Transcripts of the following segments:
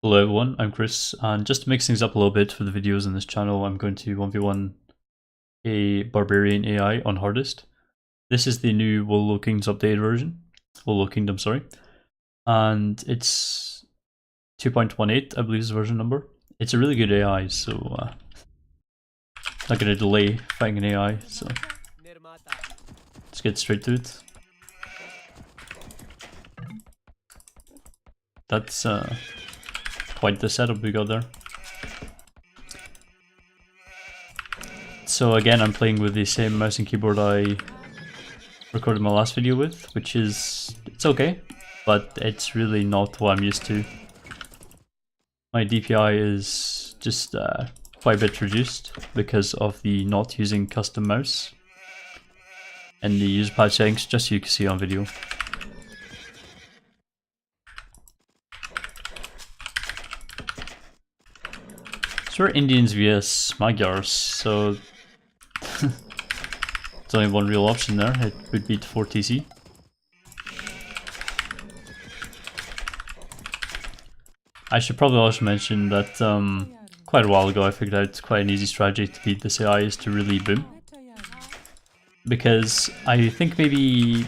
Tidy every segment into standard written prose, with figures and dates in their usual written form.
Hello everyone, I'm Chris, and just to mix things up a little bit for the videos on this channel, I'm going to 1v1 a Barbarian AI on hardest. This is the new Willow Kingdoms updated version. Willow Kingdom, sorry. And it's 2.18, I believe is the version number. It's a really good AI, so not going to delay fighting an AI, so let's get straight to it. That's quite the setup we got there. So again, I'm playing with the same mouse and keyboard I recorded my last video with, which is, it's okay, but it's really not what I'm used to. My DPI is just quite a bit reduced because of the not using custom mouse and the user patch settings, just so you can see on video. So we're Indians vs Magyars, so there's only one real option there. It would beat 4TC. I should probably also mention that quite a while ago I figured out quite an easy strategy to beat this AI is to really boom. Because I think maybe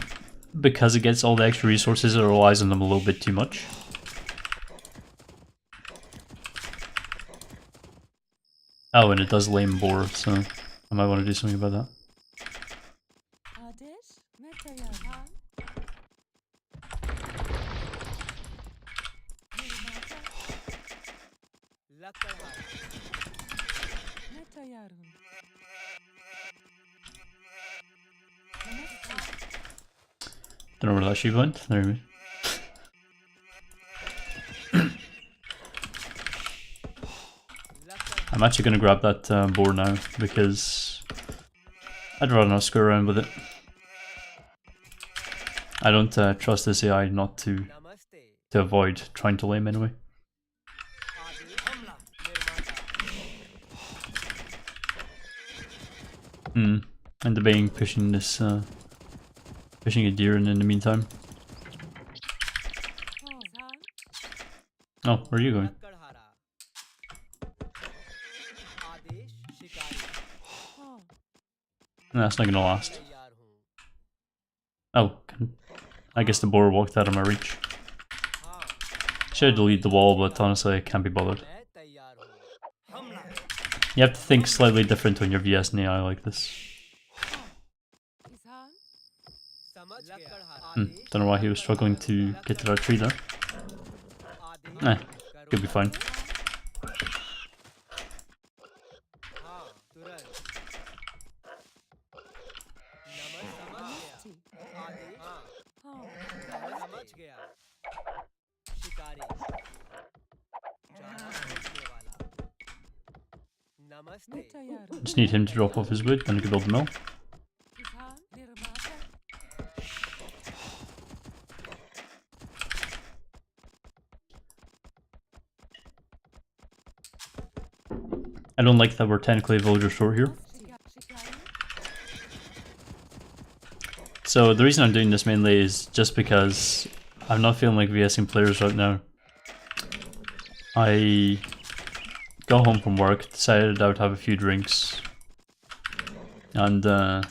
because it gets all the extra resources, it relies on them a little bit too much. Oh, and it does lame boar, so I might want to do something about that. Don't know where that sheep went. There we go. I'm actually going to grab that boar now because I'd rather not screw around with it. I don't trust this AI not to avoid trying to lame anyway. I'm debating pushing this, pushing a deer in the meantime. Oh, where are you going? No, that's not gonna last. Oh, I guess the boar walked out of my reach. Should delete the wall, but honestly I can't be bothered. You have to think slightly different when you're VSing AI like this. Don't know why he was struggling to get to that tree there. Nah, he'll be fine. Just need him to drop off his wood, then I can build the mill. I don't like that we're technically a villager short here. So the reason I'm doing this mainly is just because I'm not feeling like VSing players right now. I got home from work, decided I would have a few drinks, and yeah,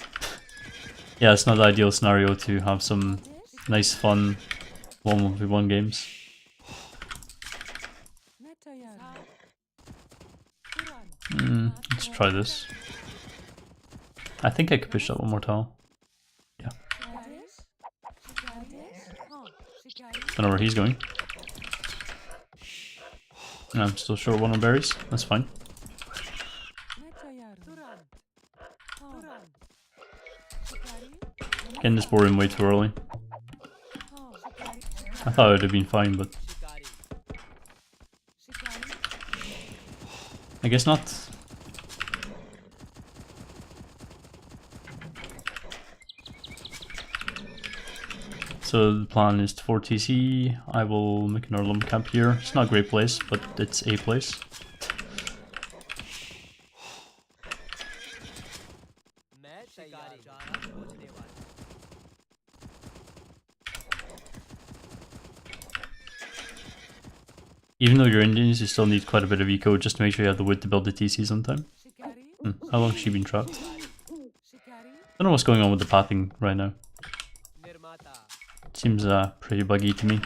it's not the ideal scenario to have some nice fun 1v1 games. Let's try this. I think I could push that one more tile. Yeah. Don't know where he's going. No, I'm still short one on berries. That's fine. Getting this boar in way too early. I thought it would have been fine, but I guess not. So the plan is to 4TC. I will make another lumber camp here. It's not a great place, but it's a place. Even though you're Indians, you still need quite a bit of eco just to make sure you have the wood to build the TCs on time. How long has she been trapped? Don't know what's going on with the pathing right now. Seems pretty buggy to me.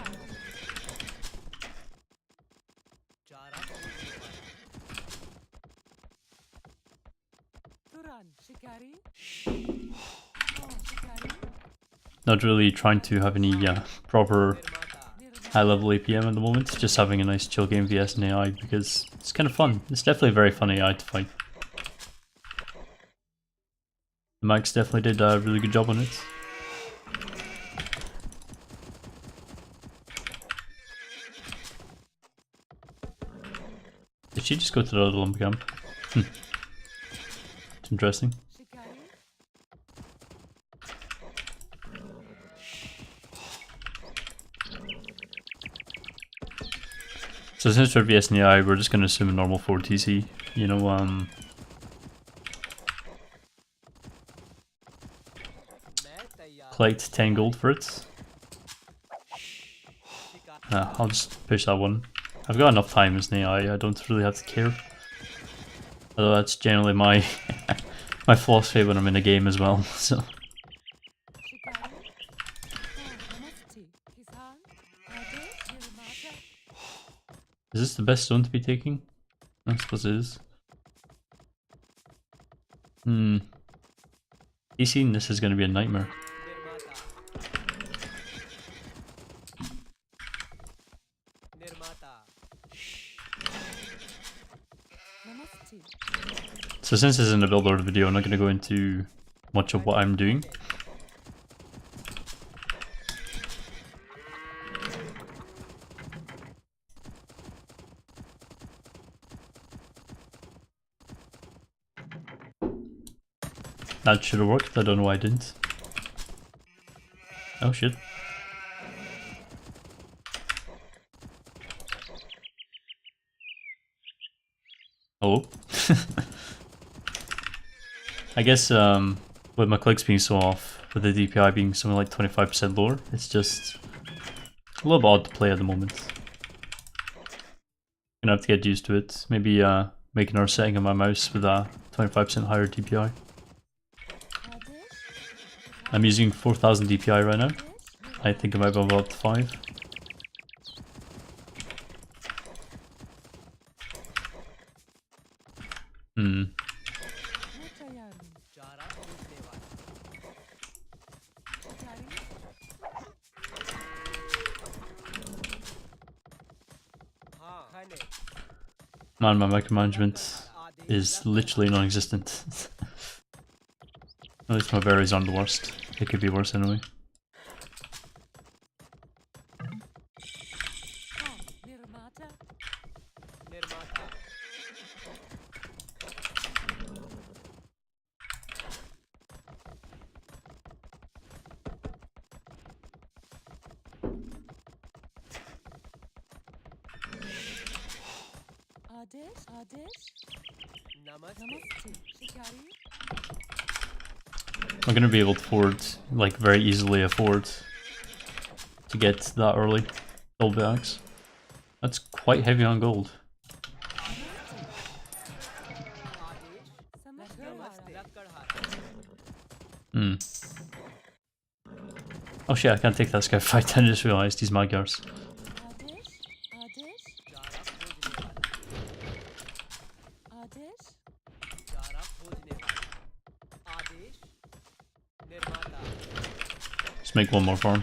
Not really trying to have any proper high-level APM at the moment, just having a nice chill game VS and AI because it's kind of fun. It's definitely a very fun AI to fight. Max definitely did a really good job on it. Did she just go to the other lumber camp? It's interesting. So since we're VS and AI, we're just gonna assume a normal 4 TC. You know, collect 10 gold for it. I'll just push that one. I've got enough time as an AI, I don't really have to care. Although that's generally my my philosophy when I'm in a game as well, so. Is this the best zone to be taking? I suppose it is. TCing this is going to be a nightmare. So since this isn't a build order video, I'm not going to go into much of what I'm doing. That should have worked, I don't know why I didn't. Oh shit. Oh. I guess with my clicks being so off, with the DPI being something like 25% lower, it's just a little bit odd to play at the moment. Gonna have to get used to it. Maybe make another setting on my mouse with a 25% higher DPI. I'm using 4000 DPI right now. I think I might bump up to 5. Man, my micromanagement is literally non-existent. At least my berries aren't the worst. They could be worse anyway. I'm gonna be able to afford, like very easily afford to get that early gold bags. That's quite heavy on gold. Oh shit, I can't take that scout fight, I just realized he's Magyars. Let's make one more farm.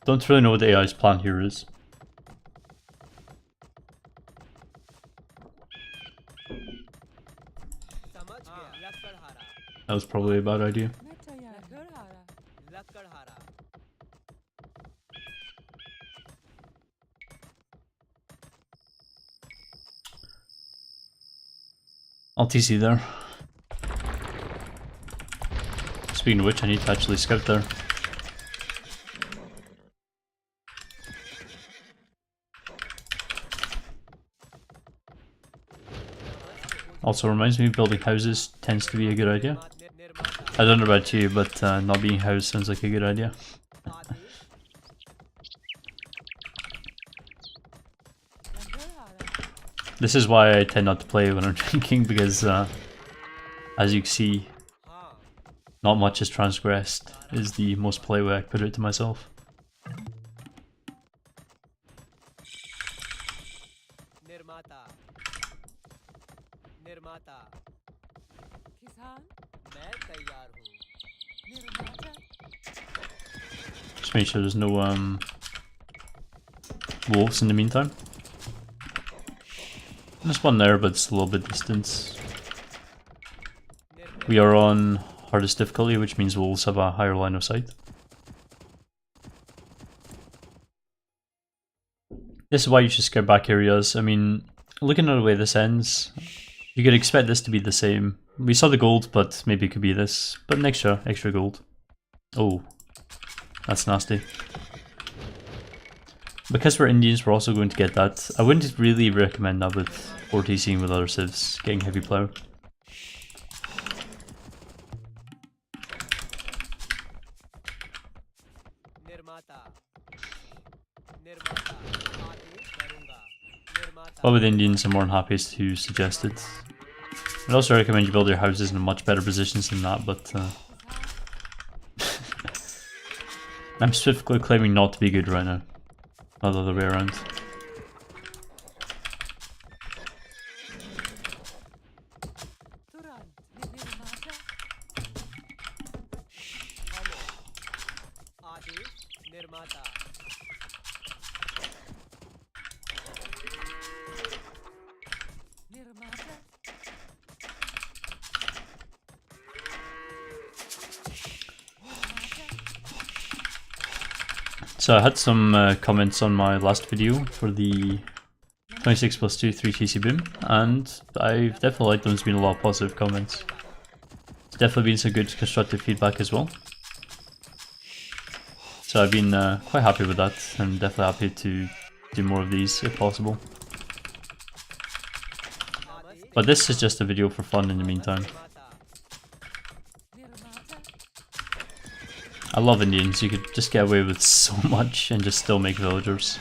Don't really know what the AI's plan here is. That was probably a bad idea. I'll TC there. Speaking of which, I need to actually scout there. Also reminds me, building houses tends to be a good idea. I don't know about you, but not being housed sounds like a good idea. This is why I tend not to play when I'm drinking, because as you can see, not much is transgressed, is the most polite way I put it to myself. Just make sure there's no wolves in the meantime. There's one there, but it's a little bit distant. We are on hardest difficulty, which means wolves have a higher line of sight. This is why you should scare back areas. I mean, looking at the way this ends, you could expect this to be the same. We saw the gold, but maybe it could be this. But an extra gold. Oh, that's nasty. Because we're Indians, we're also going to get that. I wouldn't really recommend that with 4TCing with other civs, getting heavy plow. But with Indians, I'm more than happy to suggest it. I'd also recommend you build your houses in much better positions than that, but I'm specifically claiming not to be good right now, not the other way around. So I had some comments on my last video for the 26+2 3TC boom, and I've definitely liked them. There's been a lot of positive comments. There's definitely been some good constructive feedback as well. So I've been quite happy with that, and definitely happy to do more of these if possible. But this is just a video for fun in the meantime. I love Indians, you could just get away with so much and just still make villagers.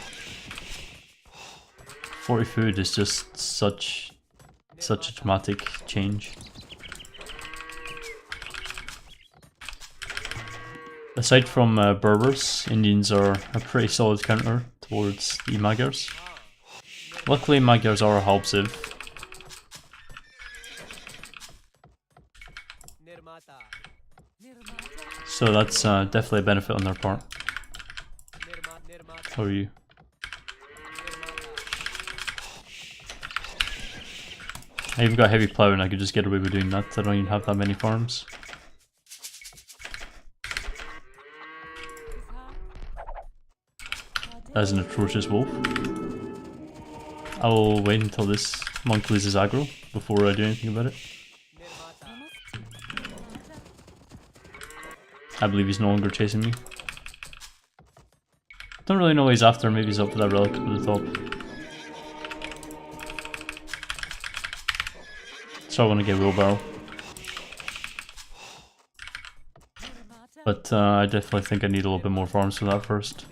40 food is just such a dramatic change. Aside from Berbers, Indians are a pretty solid counter towards the Magyars. Luckily Magyars are a halb civ. So that's definitely a benefit on their part. How are you? I even got heavy plow and I could just get away with doing that. I don't even have that many farms. That's an atrocious wolf. I will wait until this monk loses aggro before I do anything about it. I believe he's no longer chasing me. Don't really know what he's after, maybe he's up for that relic up at the top. So I want to get wheelbarrow. But I definitely think I need a little bit more farms for that first.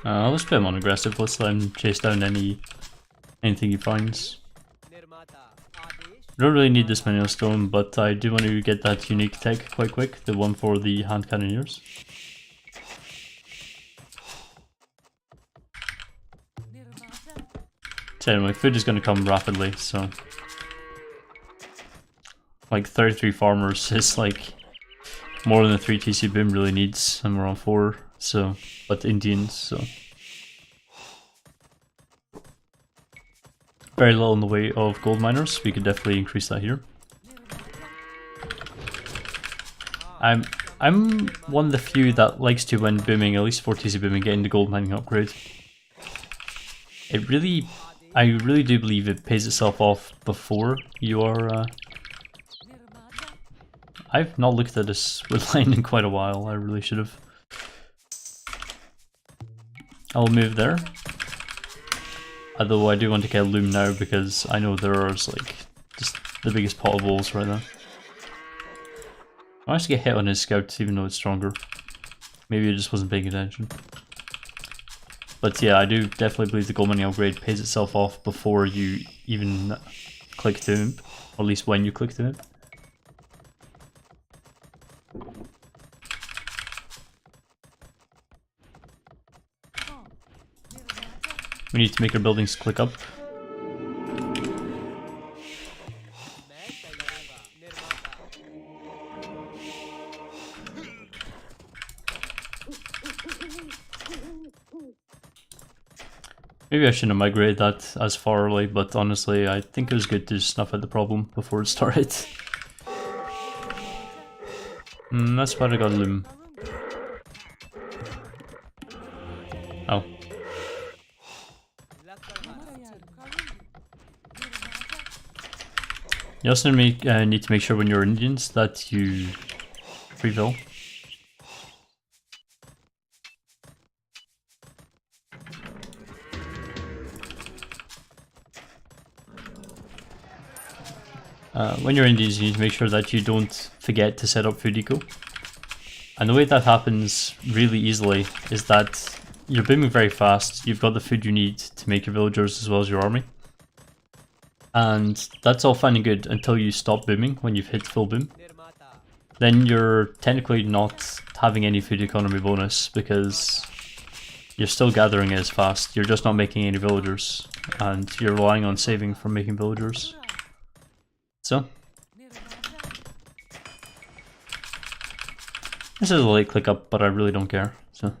Let's play him on aggressive, let's let him chase down anything he finds. I don't really need this many stone, but I do want to get that unique tech quite quick, the one for the hand cannoneers. So anyway, food is going to come rapidly, so... Like 33 farmers is like more than the 3TC boom really needs, and we're on 4, so... But Indians, so... Very little in the way of gold miners, we could definitely increase that here. I'm I'm one of the few that likes to, when booming, at least 4 TC booming, getting the gold mining upgrade. It really, I really do believe it pays itself off before you are... I've not looked at this wood line in quite a while, I really should have. I'll move there. Although I do want to get a loom now because I know there are like just the biggest pot of wolves right now. I managed to get hit on his scout even though it's stronger. Maybe I just wasn't paying attention. But yeah, I do definitely believe the gold mining upgrade pays itself off before you even click to imp, or at least when you click to imp. We need to make our buildings click up. Maybe I shouldn't have migrated that as far early, but honestly I think it was good to snuff out the problem before it started. That's why I got loom. Oh. You also need to make sure when you're Indians that you refill. When you're Indians, you need to make sure that you don't forget to set up food eco. And the way that happens really easily is that you're booming very fast, you've got the food you need to make your villagers as well as your army. And that's all fine and good until you stop booming when you've hit full boom. Then you're technically not having any food economy bonus because you're still gathering as fast, you're just not making any villagers. And you're relying on saving from making villagers. So, this is a late click up, but I really don't care, so.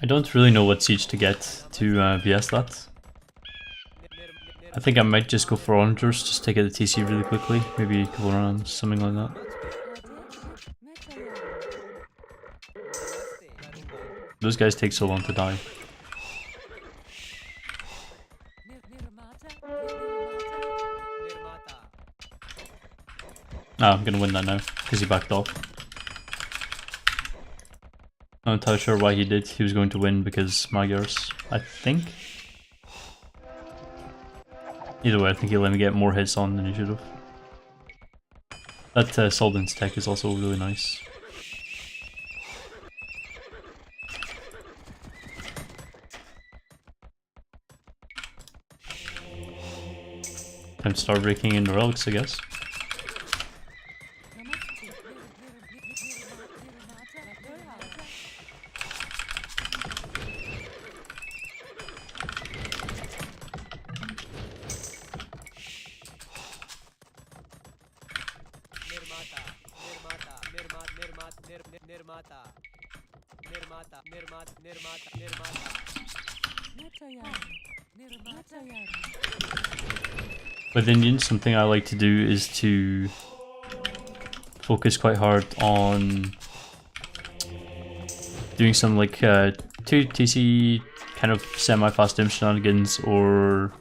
I don't really know what siege to get to VS that. I think I might just go for onagers just to get the TC really quickly, maybe a couple rounds, something like that. Those guys take so long to die. I'm gonna win that now, because he backed off. I'm not entirely sure why he did. He was going to win because Magyars, I think. Either way, I think he let me get more hits on than he should have. That Soldan's tech is also really nice. Time to start breaking in the relics, I guess. With Indians, something I like to do is to focus quite hard on doing some like 2 TC kind of semi-fast dim shenanigans, or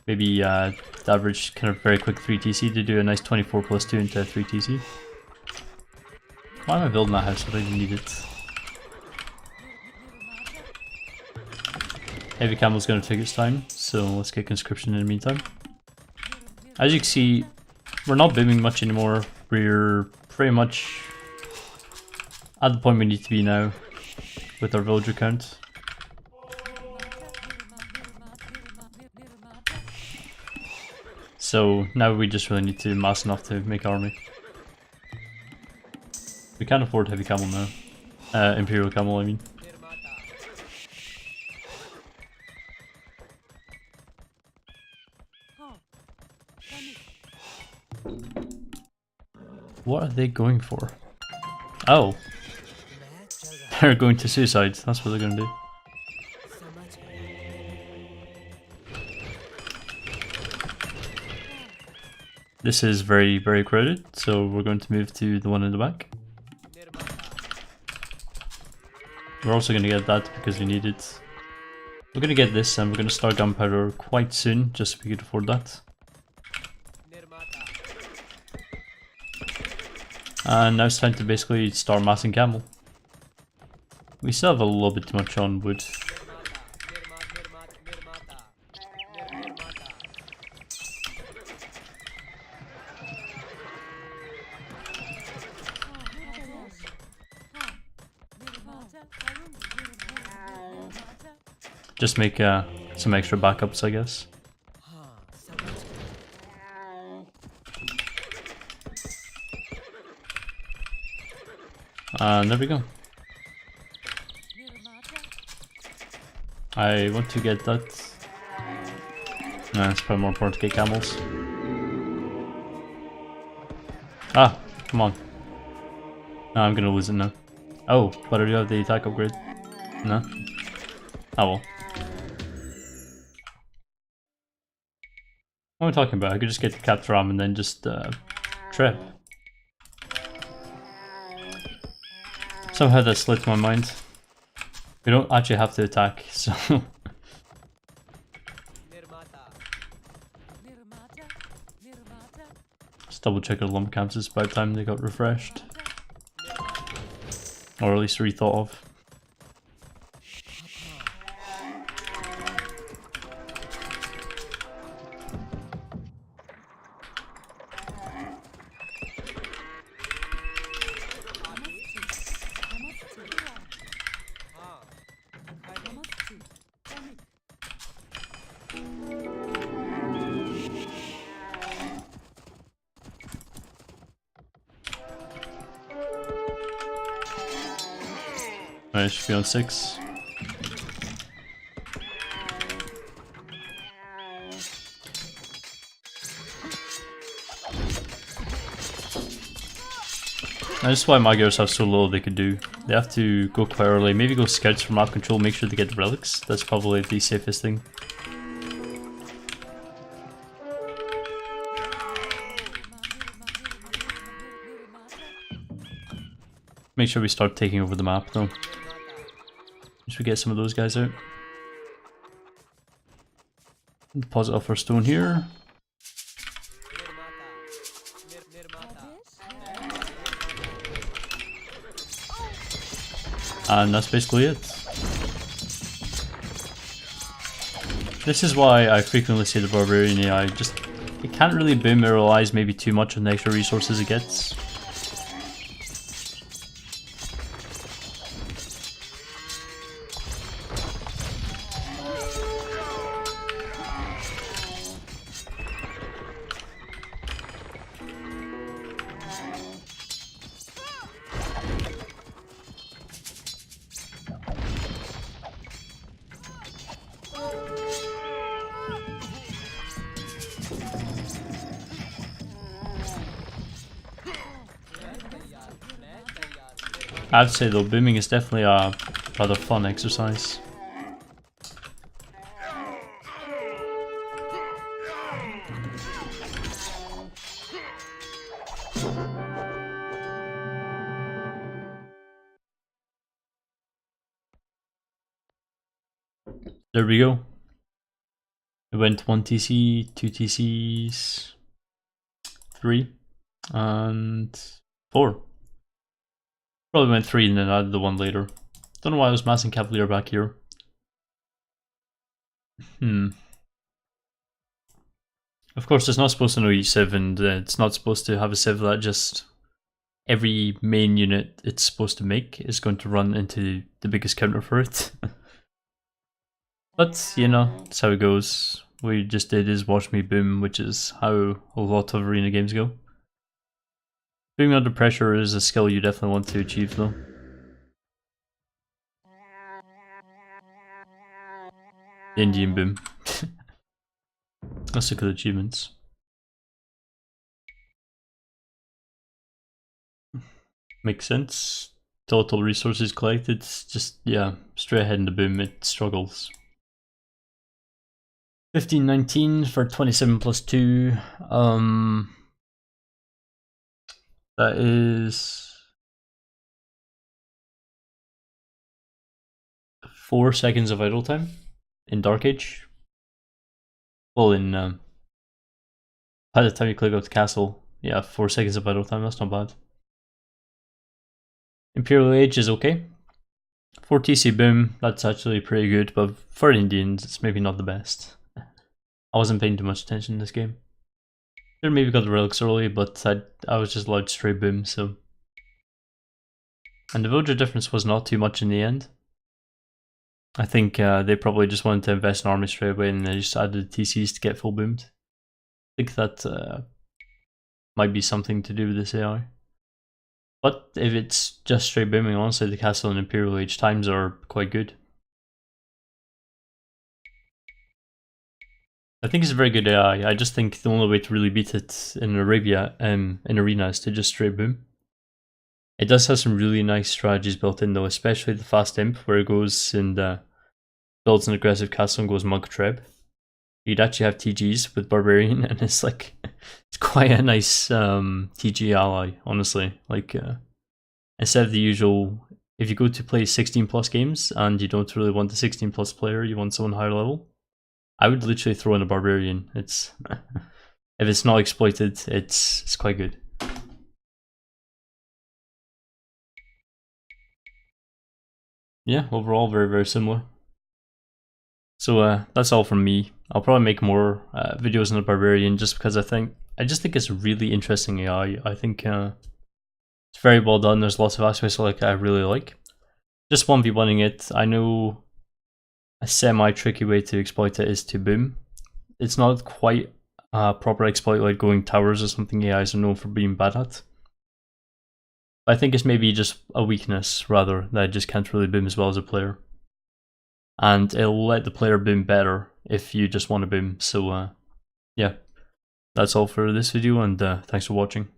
maybe the average kind of very quick 3 TC to do a nice 24+2 into 3 TC. Why am I building that house? I don't even need it. Heavy camel's going to take its time, so so let's get conscription in the meantime. As you can see, we're not bimming much anymore. We're pretty much at the point we need to be now with our villager count. So now we just really need to mass enough to make army. We can't afford heavy camel now. Imperial camel, I mean. What are they going for? Oh. They're going to suicide. That's what they're going to do. This is very, very crowded, so we're going to move to the one in the back. We're also going to get that because we need it. We're going to get this and we're going to start gunpowder quite soon, just so we could afford that. And now it's time to basically start massing camel. We still have a little bit too much on wood. Just make some extra backups, I guess. And there we go. I want to get that. Nah, it's probably more important to get camels. Ah, come on. No, I'm gonna lose it now. Oh, but I do have the attack upgrade. No? Oh well. What am I talking about? I could just get the cap ram and then just trip. Somehow that slipped my mind. We don't actually have to attack, so... Just double check our lump camps by the time they got refreshed. Or at least rethought of. Alright, should be on 6. Now this is why Magyars have so little they could do. They have to go quite early, maybe go scouts for map control, make sure they get relics. That's probably the safest thing. Make sure we start taking over the map though. Should we get some of those guys out? Deposit off our stone here. And that's basically it. This is why I frequently say the Barbarian AI it can't really boom, it relies maybe too much on the extra resources it gets. I have to say though, booming is definitely a rather fun exercise. There we go. It went 1 TC, 2 TCs, 3, and 4. Probably went 3 and then added the 1 later. Don't know why I was massing Cavalier back here. Of course, it's not supposed to know each civ, and it's not supposed to have a civ that just every main unit it's supposed to make is going to run into the biggest counter for it. But, you know, that's how it goes. We just did is watch me boom, which is how a lot of arena games go. Booming under pressure is a skill you definitely want to achieve though. The Indian boom. Let's look at achievements. Makes sense. Total resources collected, just, yeah, straight ahead in the boom, it struggles. 1519 for 27 plus 2. That is 4 seconds of idle time in Dark Age. Well, by the time you click out the castle, yeah, 4 seconds of idle time, that's not bad. Imperial Age is okay. For TC Boom, that's actually pretty good, but for Indians, it's maybe not the best. I wasn't paying too much attention in this game. Sure, maybe got the relics early, but I was just allowed straight boom, so. And the villager difference was not too much in the end. I think they probably just wanted to invest in army straight away and they just added TCs to get full boomed. I think that might be something to do with this AI. But if it's just straight booming, honestly, the Castle and Imperial Age times are quite good. I think it's a very good AI. I just think the only way to really beat it in Arabia, in Arena, is to just straight boom. It does have some really nice strategies built in though, especially the fast imp where it goes and builds an aggressive castle and goes monk treb. You'd actually have TGs with Barbarian and it's like, it's quite a nice TG ally, honestly. Like, instead of the usual, if you go to play 16 plus games and you don't really want the 16 plus player, you want someone higher level, I would literally throw in a Barbarian. It's, if it's not exploited, it's quite good. Yeah, overall very, very similar. So that's all from me. I'll probably make more videos on the Barbarian just because I just think it's a really interesting AI. I think it's very well done. There's lots of aspects like I really like. Just 1v1ing it. I know a semi-tricky way to exploit it is to boom. It's not quite a proper exploit like going towers or something AIs are known for being bad at. I think it's maybe just a weakness rather that I just can't really boom as well as a player. And it'll let the player boom better if you just want to boom. So yeah, that's all for this video and thanks for watching.